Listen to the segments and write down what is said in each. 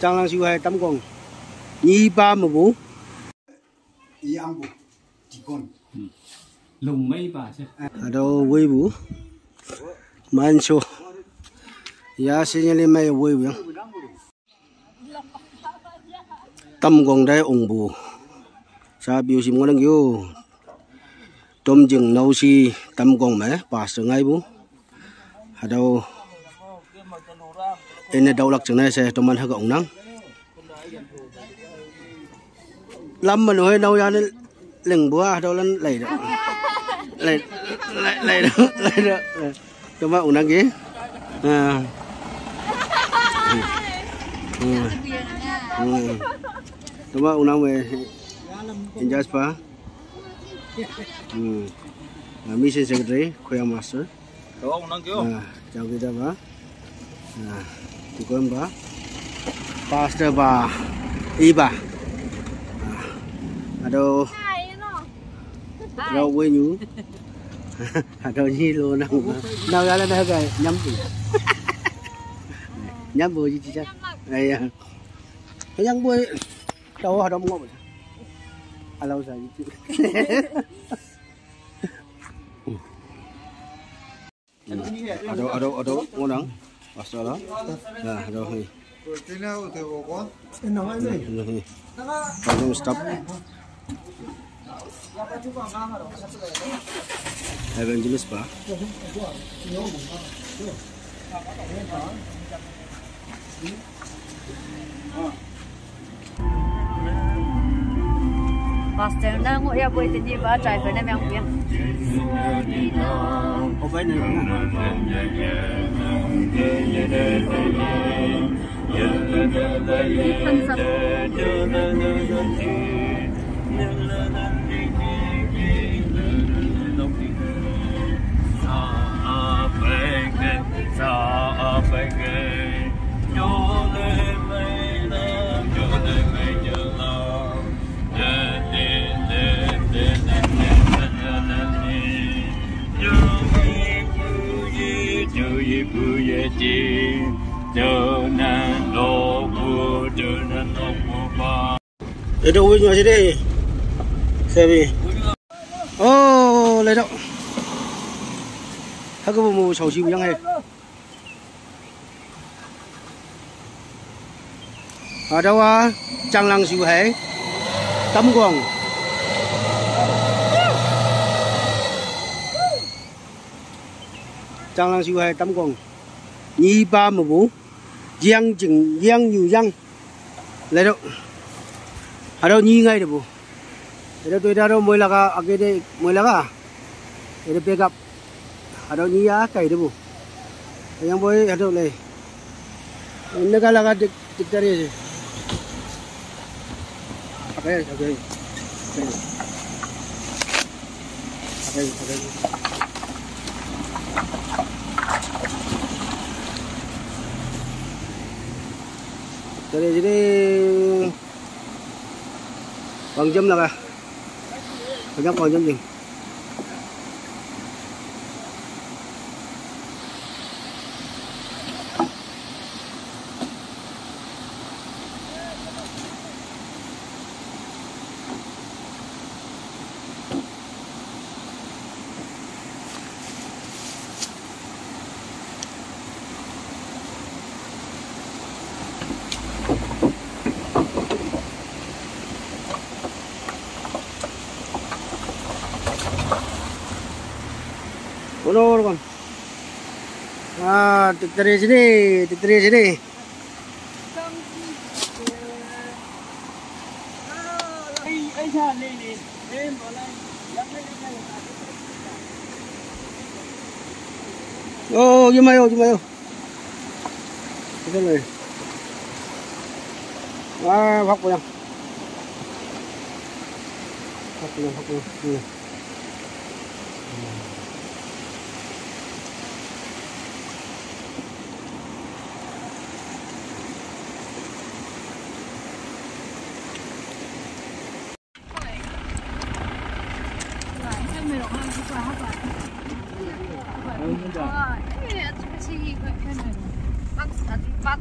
Trang lang siêu hay tắm con. Nhi ba mà bố. Ý ăn bố. Chỉ con. Lùng mấy bà chứ. Ở đâu quê bố. Man show. Ya xin lên mấy quê bố. Tắm con đây ông bố. Sa biểu sim ngon lắm tôm rừng nấu xi tắm con mẹ bà sợ ngay bố. Ở đâu em đầu lắc chừng này sẽ tôm ăn hơi gọng nắng. Lâm mình hơi đâu ra nên lừng búa đâu lên lấy được lấy được tôm ăn nắng kì tôm ăn nắng về enjoy spa mission secretary Khoya Master. Chào kita ba. Tukang ba. Pastor ba. Iba. Aduh. Rau quê nhú. Aduh nhi luôn nào. Nào ra đây cái nhắm gì. Nhắm bùi gì chứ. Đây à. Cái nhắm bùi đâu ở đâu ngộ. Alo sao chứ. Aduh, ngon lắm. Masuk lah. Nah, aduh ni. Tolong stop. Evangelist ba? Pastor na ngồi ya buổi tiệc ba trái phải nem yang piang. Không phải nữa. Ở đâu vui nhỉ đây? Xe gì? Ô, lấy đâu? Hắc cái mù sầu chim nhang hay. Ở đâu à? Trang lăng siêu hay. Tắm quần. Trang lăng siêu hay tắm quần. Nhi ba mà bố. Giang chừng giang nhiều giang. Lấy đâu? Ở đâu nhi ngay được bố. Ở đâu tôi ra đâu mới là ở cái đây mới là ở đây pick up. Ở đâu nhi á cái đấy bố. Yang boy ở đâu này. Ini kalau ada dicari. Okay. Jadi còn chấm là còn chấm gì? Ulo kan. Dari sini. Oh, gimana? Itu nih. Hak punya.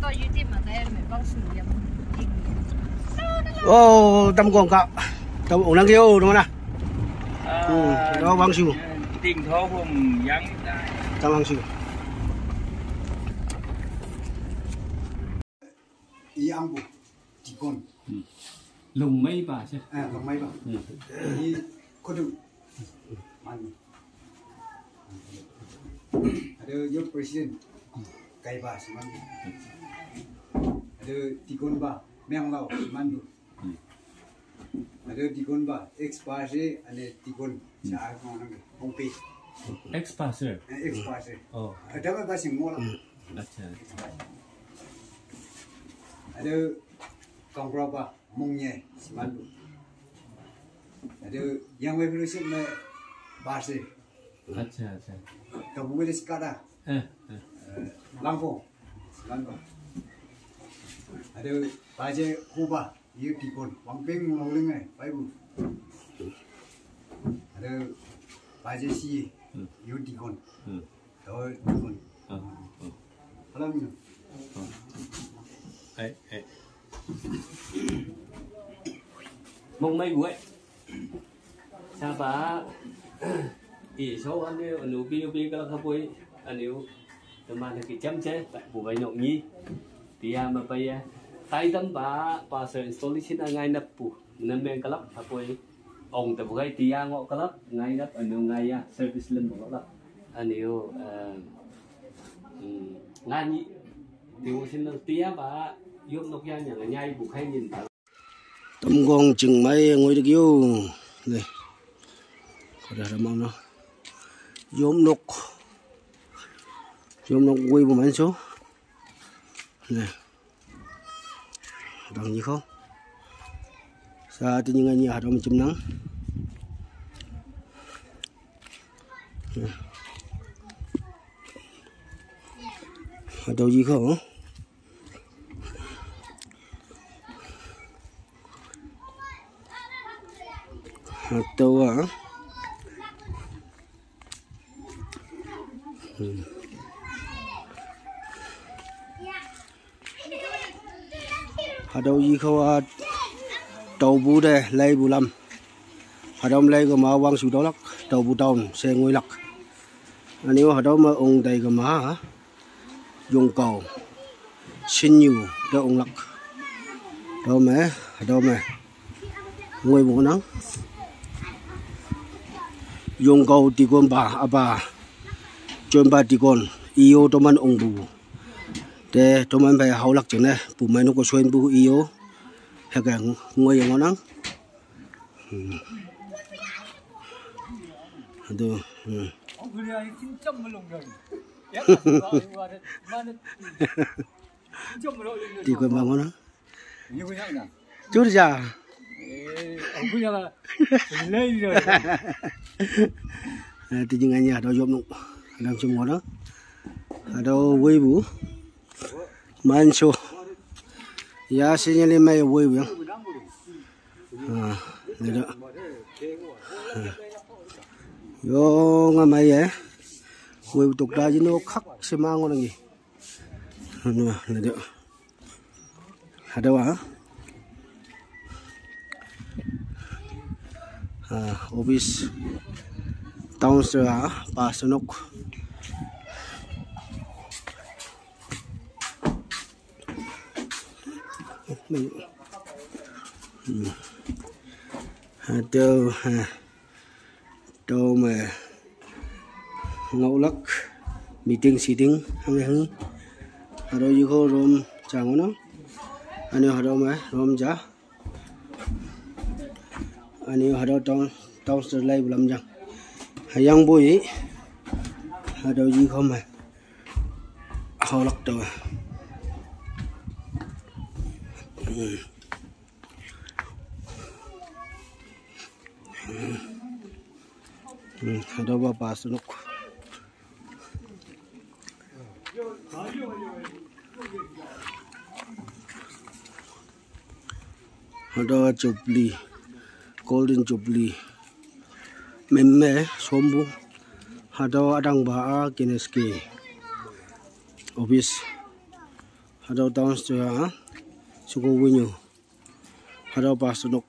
到一点嘛，在没帮手也。Ô, tâm quảng cạo. Tâm ổn năng kêu đúng không nào? Đó băng siêu. Tình thô vùng dân. Tâm băng siêu. 이 안부 디콘. Lùng mấy bà chứ? lòng mấy bà. 이 코드 많이. ada yo presiden kai ba simandu. ada dikon ba meang lau simandu. ada dikon ba ex-pase ane dikon sa ko nang pongpi. Ex-passer. ex-pase. Oh. ada ba ba sing mo la. Acha. ada kongro ba mongye simandu. ada yang we pelusin me base. Acha acha. Kamu boleh sekarang. Lampung. Ada baje kuba, ia tikon. Wamping nguling baik bu. Ada baje si, ia tikon. Tahu tikon. Alam ni. Mong mấy buổi. Sao bà? Số anh yêu anh ubi cái là khơi anh yêu tụi mình cái chấm chế tại bộ bài nhộng nhí thì mà bây tay tấm bà sẽ installation ở ngay nắp bộ nên bên cái lắp khơi ông tại bộ cái thì ngọ cái lắp ngay nắp anh ngay service lên bộ lắp anh yêu ngay nhí thì xin tia bà giúp nông dân nhà nhai bộ hay nhìn Tâm con chừng mấy ngồi được yêu. Đây. Có đã mau nó. Dôm nục quay một mảnh số nè bằng gì không sao tự nhiên anh hạt trong chấm nắng hạt đâu gì không hạt đâu à ở đâu gì không tàu bù đây lấy bù lâm ở đâu lấy cái má quăng xuống đó lắc tàu bù tàu xe ngồi lắc nếu ở đâu mà ông đây cái má hả dùng cầu xin nhiều cho ông lắc đâu mẹ ngồi bù nắng dùng cầu thì con bà chôn ba thì con yêu cho mình ông bù để cho mình phải hậu lắc chừng này bù mày nó có xuyên bù yêu hay cả ngồi ở ngon lắm được thì con bà ngon lắm chút ra thì những anh nhà đó dọn nụ làm chung ngon đó ở đâu vui bù man show ya xin lên mai vui bù này đó yo ngay mai vậy vui tục ra chứ nó khắc xem mang ngon gì này đó ở đâu hả office downstairs hả ba sonok đâu mà ngẫu lắc meeting sitting hăng hăng ở đâu như cô rom chẳng nó anh ở đâu mà rom giá anh ở đâu trong sự lấy làm chẳng hay yang bôi ở đâu như không mà họ lắc rồi ada apa sunuk ada jubli golden jubli memme sombu ada adang ba kineski office Ada tahun setengah, suku bunyi. Ada pas nuk.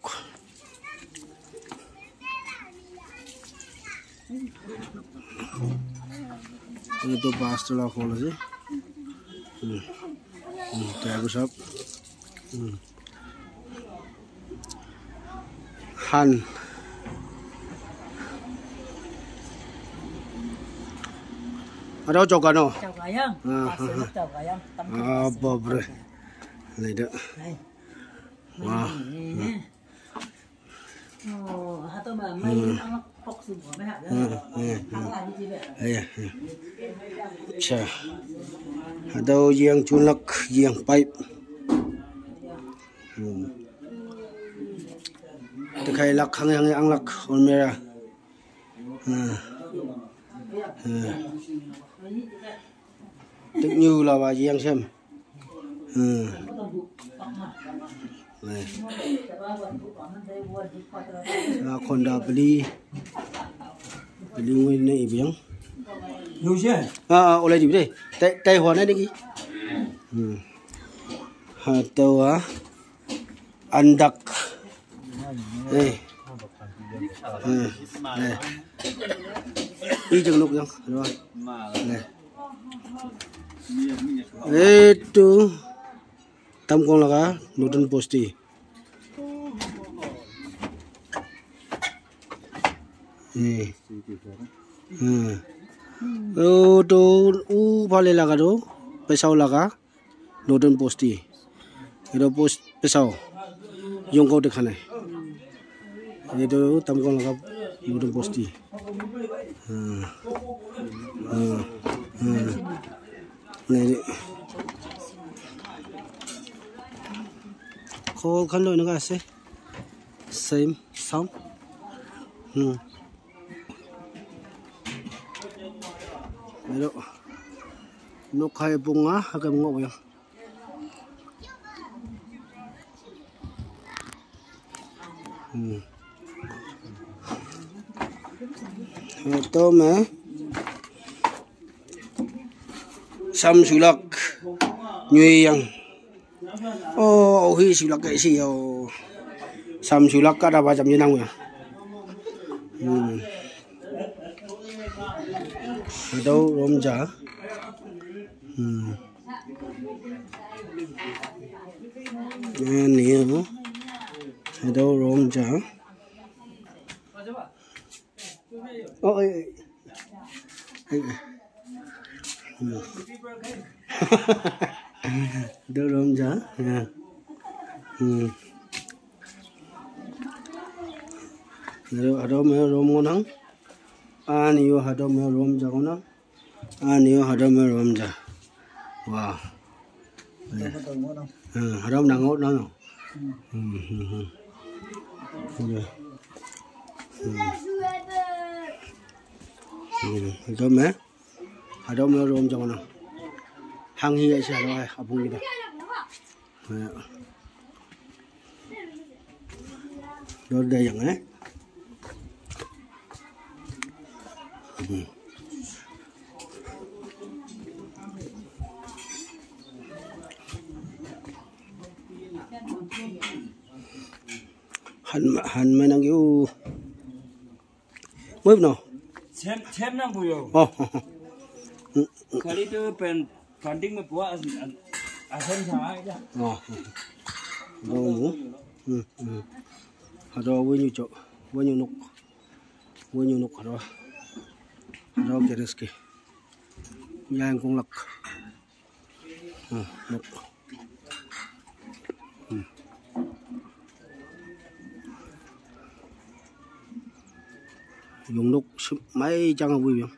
Itu pas telah kalau sih. Tahu sab. Han. Ada coklat no. Chào gayang. Pasal chào gayang. Apa bre? Leda. Wah. Oh, hato mà mày ăn bọc sừng của mày hả? Thằng làm gì vậy? Iya. Cha. Ada yang culak, yang pipe. Tekai lak hang ang lak on merah. Tức như là bà giang xem. Này. Còn đã beli nguyên này biếng. Nhiều chưa? Ở đây đi đây. Tay hoàn này đi. Atau andak. Đây. Này. Đi chừng lục không? Rồi. Này. Itu tamkong laga Northern Posti. Tu pale laga do pesau laga Northern Posti. Itu post pesau yung kau dekat ni. Itu tamkong laga Northern Posti. Này có khăn đôi nó cả sẽ same xong này đó nó khai bung á cái bung ngọc vậy tôm á sam sulak nyuyang hi sulak cái gì sam sulak ada macam ni nang ya ada romja ini ada romja Được rồi chả? Rồi ở đâu mà rom ngon không? Nhiều ở đâu mà rom chả ngon không? Nhiều ở đâu mà rom chả? Wow. Ở đâu đang ngốt đó nhỉ? Đâu mà? Ở đâu mà rom chả ngon không? Hang hi sẽ rồi abung kita. Đó đây yang ấy. Han mấy năng yêu mới nào? Xem năng bùi kali itu funding me buat asen sama aja. Ada wenyu cok, wenyu nuk ada kereski, yang kunglak, nuk. Dùng lúc mấy trăm vui không?